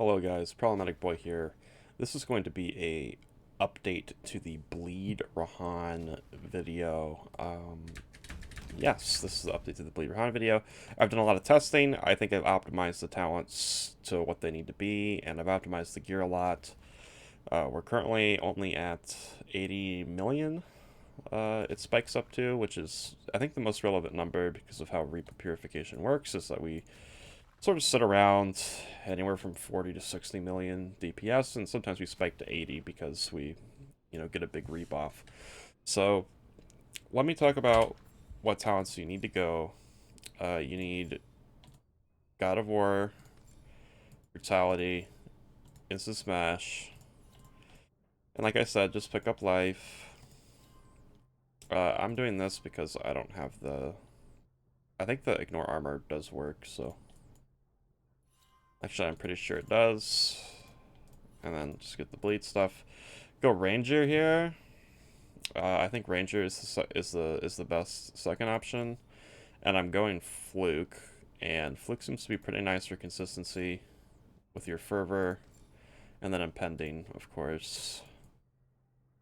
Hello guys, Problematic Boy here. This is going to be a update to the Bleed Rehan video. Yes, this is the update to the Bleed Rehan video. I've done a lot of testing. I think I've optimized the talents to what they need to be, and I've optimized the gear a lot. We're currently only at 80 million. It spikes up to, which is, I think, the most relevant number because of how Reaper Purification works, is that we sort of sit around anywhere from 40 to 60 million DPS, and sometimes we spike to 80 because we, get a big reap off. So let me talk about what talents you need to go. You need God of War, Brutality, Instant Smash, and like I said, just pick up life. I'm doing this because I don't have the... I think the Ignore Armor does work, so... Actually, I'm pretty sure it does. And then just get the bleed stuff. Go Ranger here. I think Ranger is the best second option. And I'm going Fluke. And Fluke seems to be pretty nice for consistency with your Fervor. And then Impending, of course.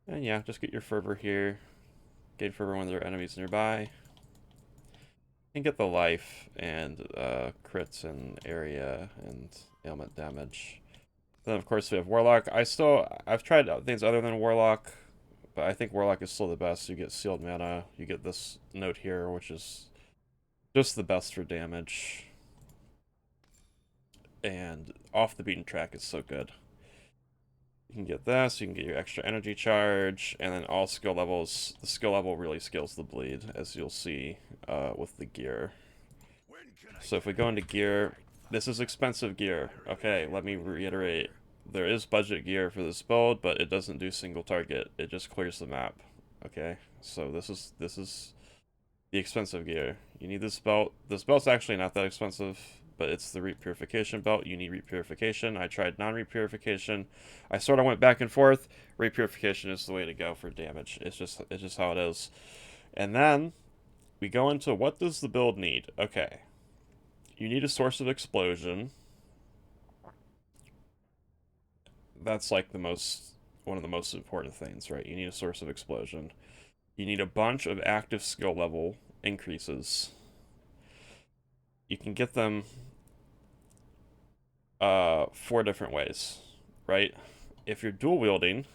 And yeah, just get your Fervor here. Gain Fervor when there are enemies nearby. And get the life and crits and area and ailment damage. Then of course we have Warlock. I've tried things other than Warlock, but I think Warlock is still the best. You get sealed mana. You get this note here, which is just the best for damage. And Off the Beaten Track is so good. You can get this, you can get your extra energy charge, and then all skill levels. The skill level really scales the bleed, as you'll see with the gear. So if we go into gear, this is expensive gear. Okay, let me reiterate. There is budget gear for this build, but it doesn't do single target. It just clears the map. Okay, so this is the expensive gear. You need this belt. This belt's actually not that expensive, but it's the Reap Purification belt. You need Reap Purification. I tried non-Reap Purification. I sort of went back and forth. Reap Purification is the way to go for damage. It's just how it is. And then we go into what does the build need? Okay. You need a source of explosion. That's like one of the most important things, right? You need a source of explosion. You need a bunch of active skill level increases. You can get them 4 different ways, right? If you're dual wielding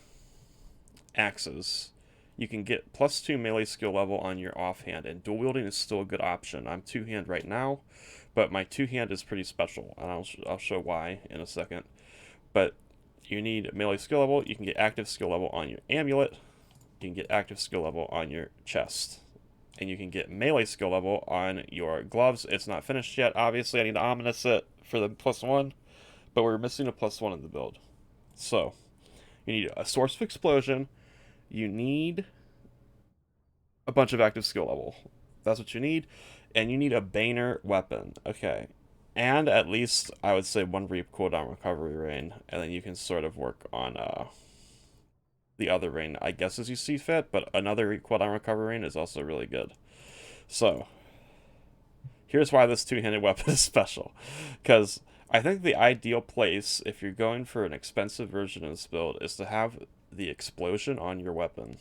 axes, you can get +2 melee skill level on your offhand, and dual wielding is still a good option. I'm 2-hand right now, but my 2-hand is pretty special, and I'll show why in a second. But you need melee skill level. You can get active skill level on your amulet. You can get active skill level on your chest. And you can get melee skill level on your gloves. It's not finished yet. Obviously, I need to ominous it for the +1, but we're missing a +1 in the build. So, you need a source of explosion. You need a bunch of active skill level. That's what you need. And you need a Banner weapon. Okay. And at least, I would say, 1 Reap cooldown recovery rain. And then you can sort of work on the other rain, I guess, as you see fit. But another Reap cooldown recovery rain is also really good. So, here's why this 2-handed weapon is special. Because I think the ideal place, if you're going for an expensive version of this build, is to have the explosion on your weapon.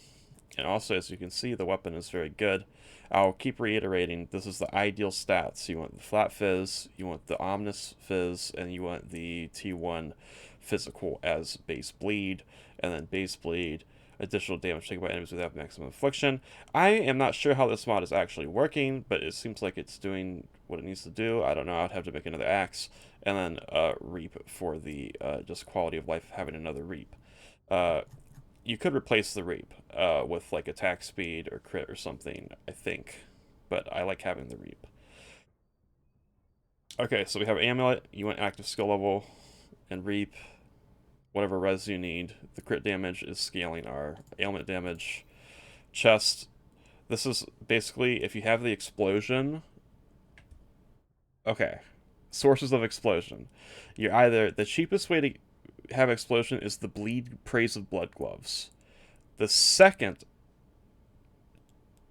And also, as you can see, the weapon is very good. I'll keep reiterating, this is the ideal stats. You want the flat fizz, you want the ominous fizz, and you want the T1 physical as base bleed, and then base bleed, additional damage taken by enemies without maximum affliction. I am not sure how this mod is actually working, but it seems like it's doing what it needs to do. I don't know, I'd have to make another axe, and then reap for the just quality of life of having another reap. You could replace the Reap with like attack speed or crit or something, I think. But I like having the Reap. Okay, so we have Amulet. You want active skill level and Reap. Whatever res you need. The crit damage is scaling our ailment damage. Chest. This is basically, if you have the explosion... Okay. Sources of explosion. You're either... The cheapest way to have explosion is the Bleed Praise of Blood gloves. The second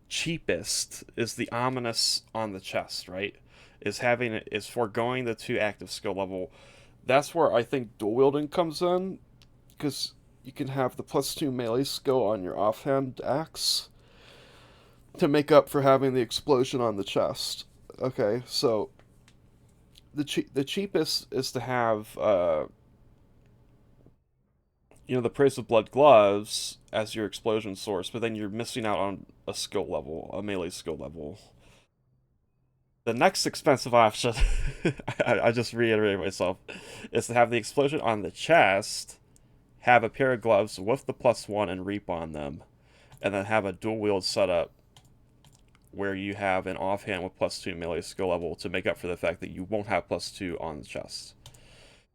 cheapest is the ominous on the chest, right? Is foregoing the 2 active skill level That's where I think dual wielding comes in, because you can have the +2 melee skill on your offhand axe to make up for having the explosion on the chest. Okay, so the cheapest is to have the Praise of Blood gloves as your explosion source, but then you're missing out on a skill level, a melee skill level. The next expensive option, I just reiterated myself, is to have the explosion on the chest, have a pair of gloves with the +1 and reap on them, and then have a dual wield setup where you have an offhand with +2 melee skill level to make up for the fact that you won't have +2 on the chest.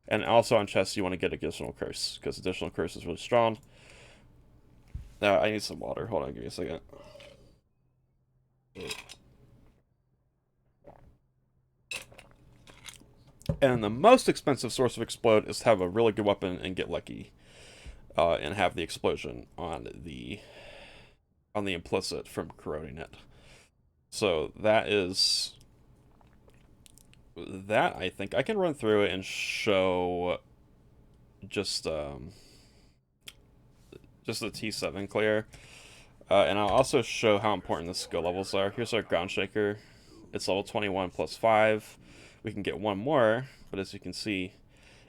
And also on chest, you want to get additional curse, because additional curse is really strong. I need some water. Hold on, give me a second. And the most expensive source of explode is to have a really good weapon and get lucky, and have the explosion on the implicit from corroding it. So that is that. I think I can run through it and show just the T7 clear, and I'll also show how important the skill levels are. Here's our ground shaker. It's level 21 +5. We can get one more, but as you can see,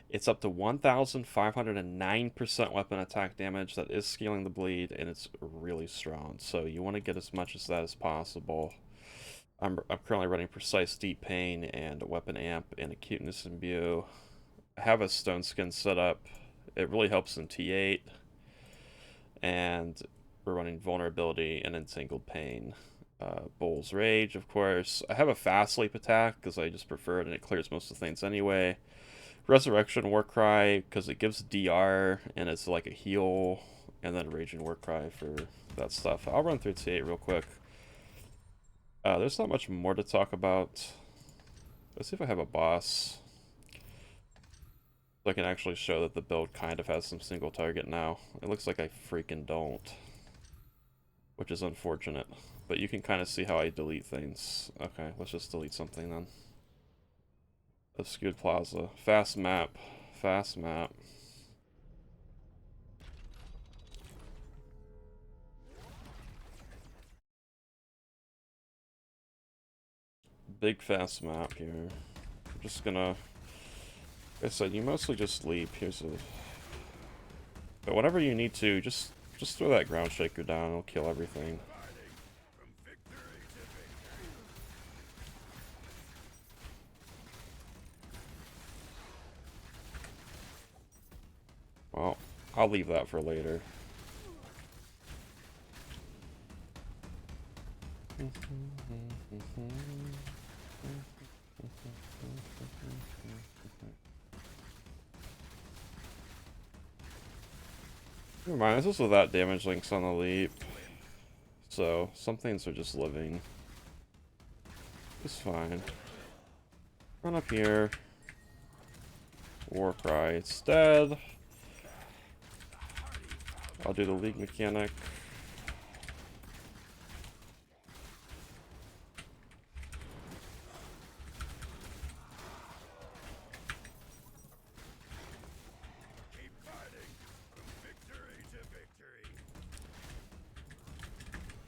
it's up to 1,509% weapon attack damage. That is scaling the bleed, and it's really strong. So you want to get as much as that as possible. I'm currently running Precise Deep Pain and a Weapon Amp and a Cuteness Imbue. I have a Stone Skin set up. It really helps in T8. And we're running Vulnerability and Entangled Pain. Bull's Rage, of course. I have a Fast Sleep attack because I just prefer it and it clears most of the things anyway. Resurrection Warcry because it gives DR and it's like a heal, and then Raging Warcry for that stuff. I'll run through T8 real quick. There's not much more to talk about. Let's see if I have a boss. So I can actually show that the build kind of has some single target now. It looks like I freaking don't, which is unfortunate. But you can kind of see how I delete things. Okay, let's just delete something then. Obscured Plaza. Fast map. Fast map. Big fast map here. I'm just gonna... Like I said, you mostly just leap. Here's a... But whenever you need to, just throw that ground shaker down. It'll kill everything. Well, I'll leave that for later. Never mind, there's also that damage links on the leap. So, some things are just living. It's fine. Run up here. Warcry, it's dead. I'll do the league mechanic.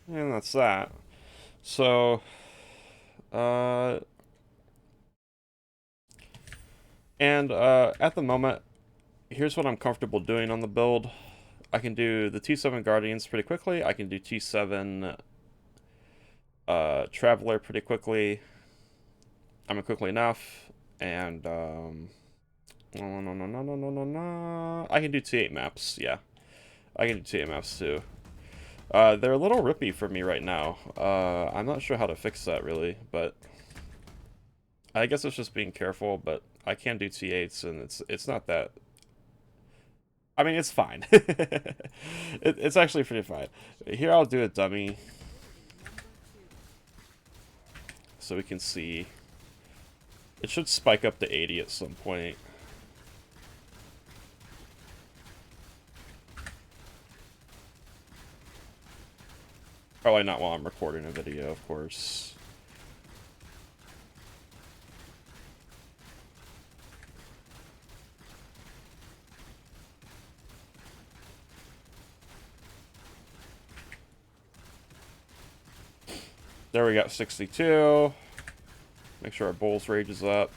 And that's that. So, at the moment, here's what I'm comfortable doing on the build. I can do the T7 Guardians pretty quickly. I can do T7 Traveler pretty quickly. I mean, quickly enough. And, no. I can do T8 maps, yeah. I can do T8 maps too. They're a little rippy for me right now. I'm not sure how to fix that really, but I guess it's just being careful, but I can do T8s and it's not that... I mean, it's fine. It's actually pretty fine. Here I'll do a dummy so we can see. It should spike up to 80 at some point. Probably not while I'm recording a video, of course. There we got 62. Make sure our Bull's Rage is up.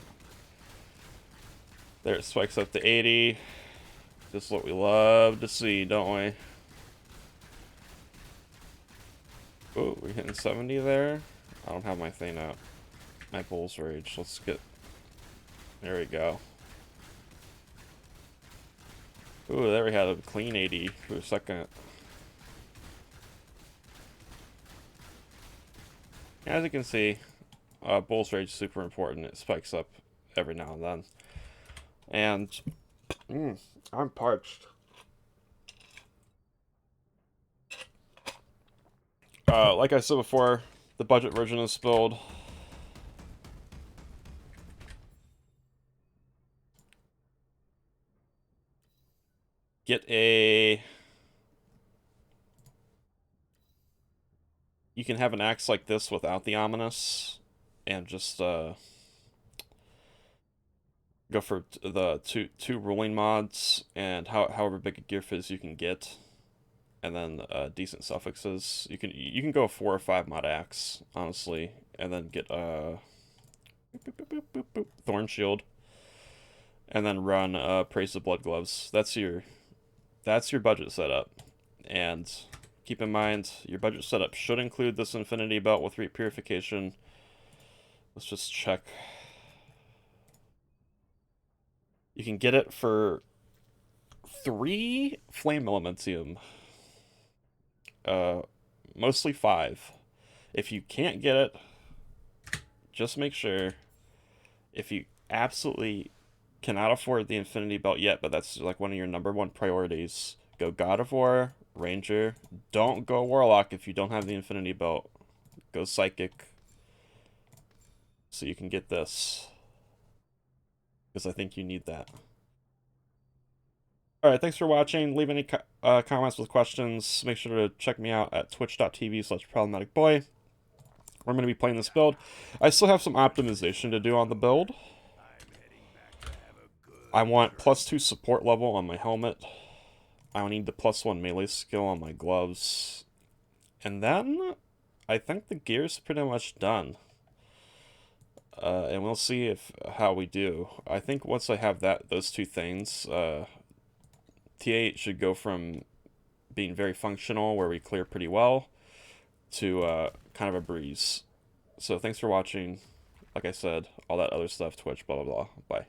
There it spikes up to 80. This is what we love to see, don't we? Oh, we're hitting 70 there. I don't have my thing out. My Bull's Rage. Let's get... There we go. Ooh, there we had a clean 80 for a second. As you can see, Bull's Rage is super important. It spikes up every now and then. And I'm parched. Like I said before, the budget version is spilled. Get a... You can have an axe like this without the ominous, and just go for the two ruling mods and however big a gear fizz you can get, and then decent suffixes. You can go 4 or 5 mod axe, honestly, and then get Thorn Shield, and then run Praise the Blood Gloves. That's your budget setup. And keep in mind, your budget setup should include this Infinity Belt with Reap Purification. Let's just check. You can get it for 3 Flame Elementium. Mostly 5. If you can't get it, just make sure, if you absolutely cannot afford the Infinity Belt yet, but that's like one of your #1 priorities, go God of War, Ranger. Don't go Warlock if you don't have the Infinity Belt. Go Psychic, so you can get this, because I think you need that. Alright, thanks for watching. Leave any comments with questions. Make sure to check me out at twitch.tv/problematicboy. I'm going to be playing this build. I still have some optimization to do on the build. I want +2 support level on my helmet. I need the +1 melee skill on my gloves. And then I think the gear's pretty much done. And we'll see how we do. I think once I have those 2 things, T8 should go from being very functional, where we clear pretty well, to kind of a breeze. So thanks for watching. Like I said, all that other stuff, Twitch, blah, blah, blah. Bye.